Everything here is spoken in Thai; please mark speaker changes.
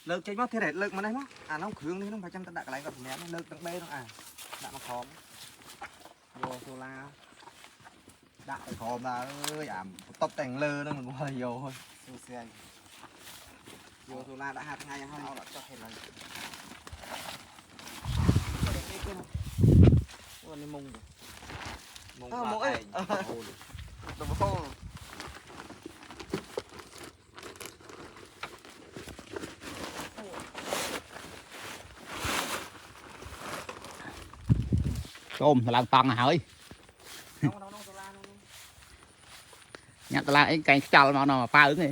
Speaker 1: เลิกใจมั้งที่ไหนเลิกมาได้มั้งน้องเครื่องนี่ต้องไปจำตะดักอะไรกับแม่เลิกตั้งเบ้ต้องดักมาพร้อมโยโซล่าดักไปพร้อมละตบแต่งเลอนั่นเหมือนว่าโยซูเซียโยโซล่าđã hạt ngayให้เอาละchoเห็นเลยวันนี้มงมงเอ้ยตัวโต
Speaker 2: tôm làm toàn là hỏi nhặt là cái cây chào mà nó pha ứng đi